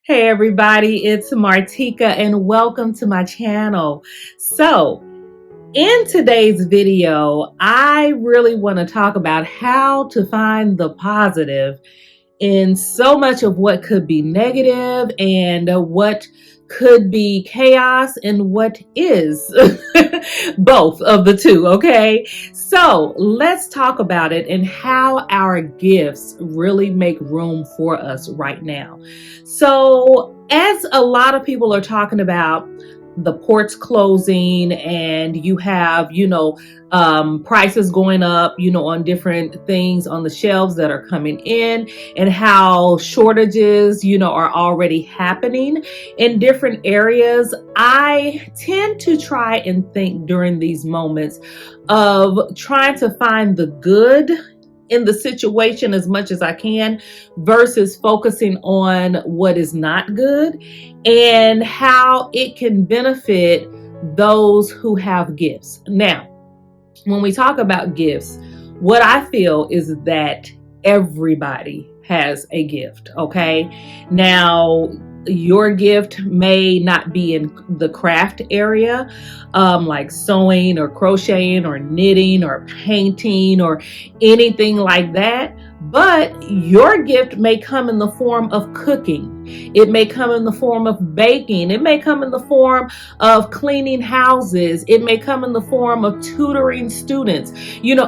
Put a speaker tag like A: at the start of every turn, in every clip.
A: Hey everybody, it's Martika and welcome to my channel. So, in today's video, I really want to talk about how to find the positive in so much of what could be negative and what could be chaos and what is both of the two, okay? So let's talk about it and how our gifts really make room for us right now. So, as a lot of people are talking about the ports closing and you have, prices going up, on different things on the shelves that are coming in and how shortages, are already happening in different areas. I tend to try and think during these moments of trying to find the good in the situation as much as I can versus focusing on what is not good and how it can benefit those who have gifts. Now, when we talk about gifts, what I feel is that everybody has a gift, okay? Now, your gift may not be in the craft area, like sewing or crocheting or knitting or painting or anything like that. But your gift may come in the form of cooking. It may come in the form of baking. It may come in the form of cleaning houses. It may come in the form of tutoring students.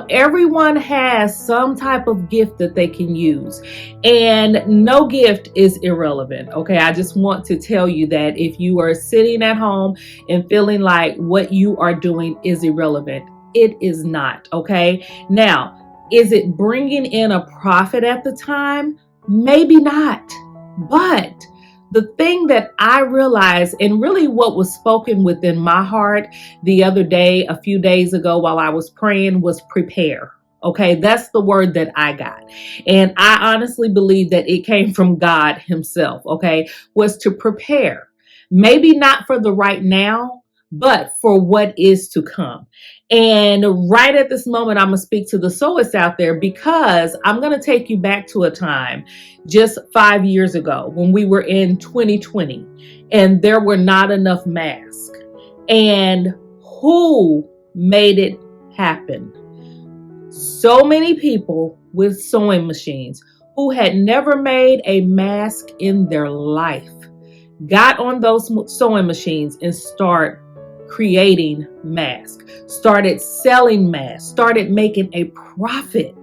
A: Everyone has some type of gift that they can use, and no gift is irrelevant. Okay, I just want to tell you that if you are sitting at home and feeling like what you are doing is irrelevant, it is not. Okay, now, is it bringing in a profit at the time? Maybe not. But the thing that I realized, and really what was spoken within my heart the other day, a few days ago while I was praying, was prepare. Okay, that's the word that I got. And I honestly believe that it came from God Himself, okay, was to prepare. Maybe not for the right now, but for what is to come. And right at this moment, I'm going to speak to the sewers out there because I'm going to take you back to a time just 5 years ago when we were in 2020 and there were not enough masks. And who made it happen? So many people with sewing machines who had never made a mask in their life got on those sewing machines and creating masks, started selling masks, started making a profit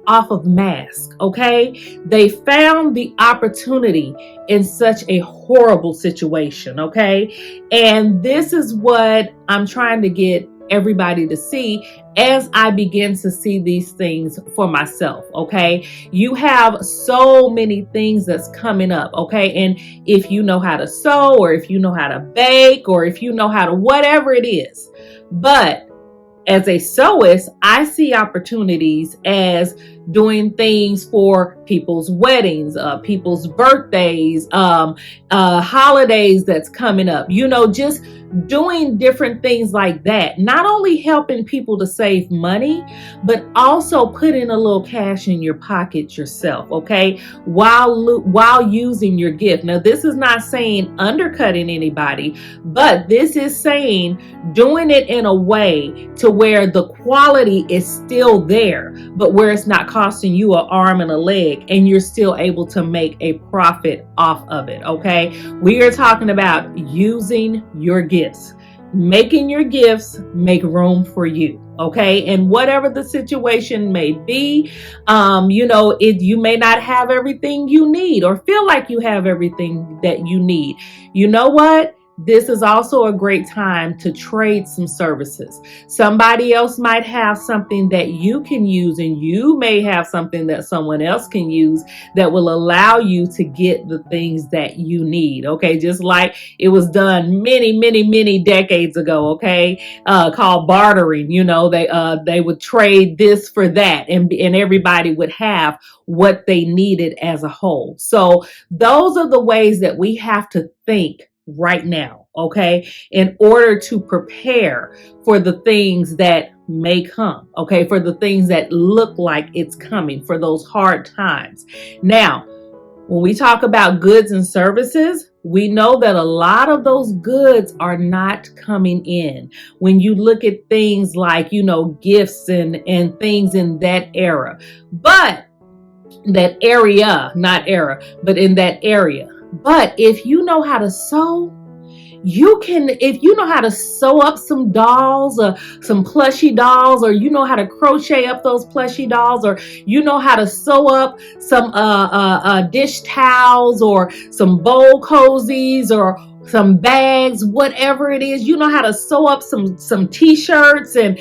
A: off of masks. Okay, they found the opportunity in such a horrible situation. Okay, and this is what I'm trying to get everybody to see as I begin to see these things for myself. Okay, you have so many things that's coming up. Okay, and if you know how to sew, or if you know how to bake, or if you know how to whatever it is, but as a sewist, I see opportunities as doing things for people's weddings, people's birthdays, holidays that's coming up, just doing different things like that. Not only helping people to save money, but also putting a little cash in your pocket yourself, okay, while using your gift. Now, this is not saying undercutting anybody, but this is saying doing it in a way to where the quality is still there, but where it's not costing you an arm and a leg and you're still able to make a profit off of it. Okay, we are talking about using your gifts, making your gifts make room for you. Okay, and whatever the situation may be, you may not have everything you need or feel like you have everything that you need. You know what? This is also a great time to trade some services. Somebody else might have something that you can use, and you may have something that someone else can use that will allow you to get the things that you need. Okay, just like it was done many, many, many decades ago. Okay, called bartering. They would trade this for that, and everybody would have what they needed as a whole. So those are the ways that we have to think right now, okay, in order to prepare for the things that may come, okay, for the things that look like it's coming, for those hard times. Now, When we talk about goods and services, we know that a lot of those goods are not coming in. When you look at things like, gifts and things in that era, but that area, not era, but in that area. But if you know how to sew, if you know how to sew up some dolls or some plushy dolls, or you know how to crochet up those plushy dolls, or you know how to sew up some dish towels or some bowl cozies or some bags, whatever it is, you know how to sew up some t-shirts and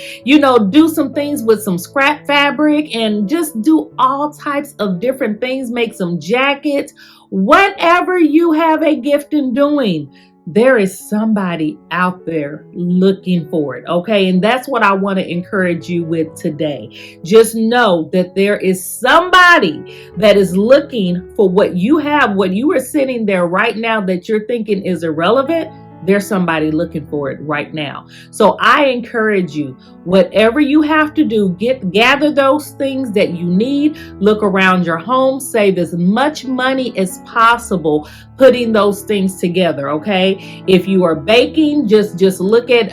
A: do some things with some scrap fabric and just do all types of different things, make some jackets, whatever you have a gift in doing. There is somebody out there looking for it, okay? And that's what I want to encourage you with today. Just know that there is somebody that is looking for what you have, what you are sitting there right now that you're thinking is irrelevant. There's somebody looking for it right now. So I encourage you, whatever you have to do, gather those things that you need, look around your home, save as much money as possible putting those things together, okay? If you are baking, just look at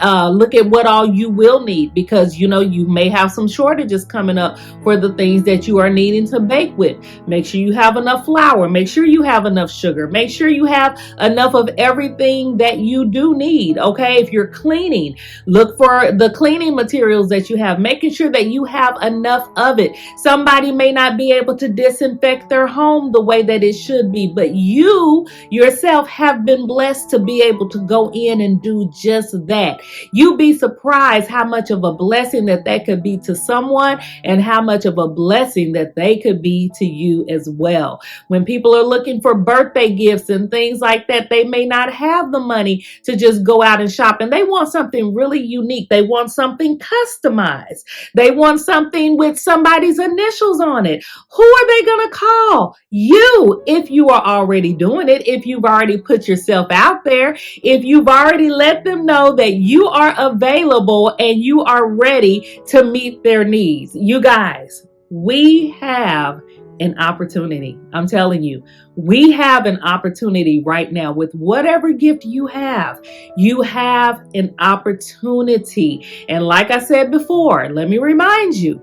A: what all you will need, because you may have some shortages coming up for the things that you are needing to bake with. Make sure you have enough flour, make sure you have enough sugar, make sure you have enough of everything that you do need, okay? If you're cleaning, look for the cleaning materials that you have, making sure that you have enough of it. Somebody may not be able to disinfect their home the way that it should be, but you yourself have been blessed to be able to go in and do just that. You'd be surprised how much of a blessing that could be to someone, and how much of a blessing that they could be to you as well. When people are looking for birthday gifts and things like that, they may not have the money to just go out and shop, and they want something really unique. They want something customized. They want something with somebody's initials on it. Who are they going to call? You, if you are already doing it, if you've already put yourself out there, if you've already let them know that you are available and you are ready to meet their needs. You guys, we have an opportunity. I'm telling you, we have an opportunity right now with whatever gift you have. You have an opportunity. And like I said before, let me remind you,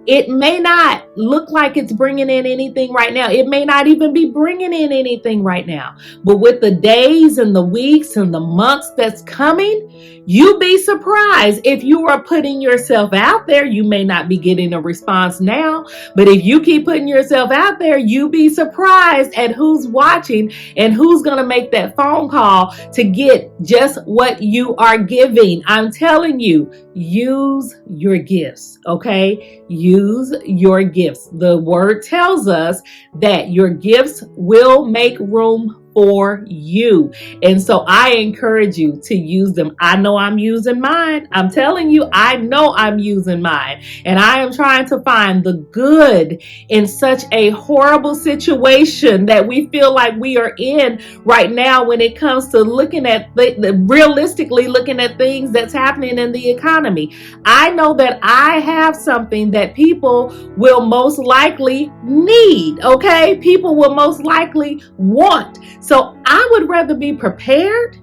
A: it may not look like it's bringing in anything right now. It may not even be bringing in anything right now. But with the days and the weeks and the months that's coming, you'd be surprised. If you are putting yourself out there, you may not be getting a response now. But if you keep putting yourself out there, you'd be surprised at who's watching and who's going to make that phone call to get just what you are giving. I'm telling you, use your gifts, okay? Use your gifts. The word tells us that your gifts will make room for you. And so I encourage you to use them. I know I'm using mine. I'm telling you, I know I'm using mine. And I am trying to find the good in such a horrible situation that we feel like we are in right now when it comes to looking at realistically looking at things that's happening in the economy. I know that I have something that people will most likely need, okay? People will most likely want. So I would rather be prepared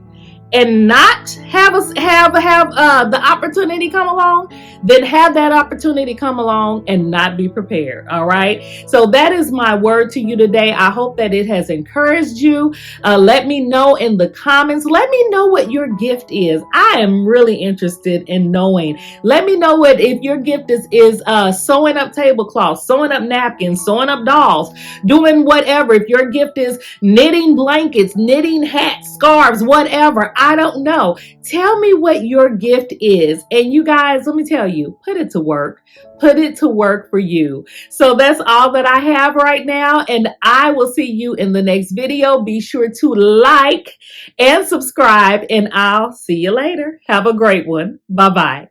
A: and not have the opportunity come along than have that opportunity come along and not be prepared. All right. So that is my word to you today. I hope that it has encouraged you. Let me know in the comments. Let me know what your gift is. I am really interested in knowing. Let me know if your gift is sewing up tablecloths, sewing up napkins, sewing up dolls, doing whatever. If your gift is knitting blankets, knitting hats, scarves, whatever. I don't know. Tell me what your gift is. And you guys, let me tell you, put it to work. Put it to work for you. So that's all that I have right now. And I will see you in the next video. Be sure to like and subscribe, and I'll see you later. Have a great one. Bye-bye.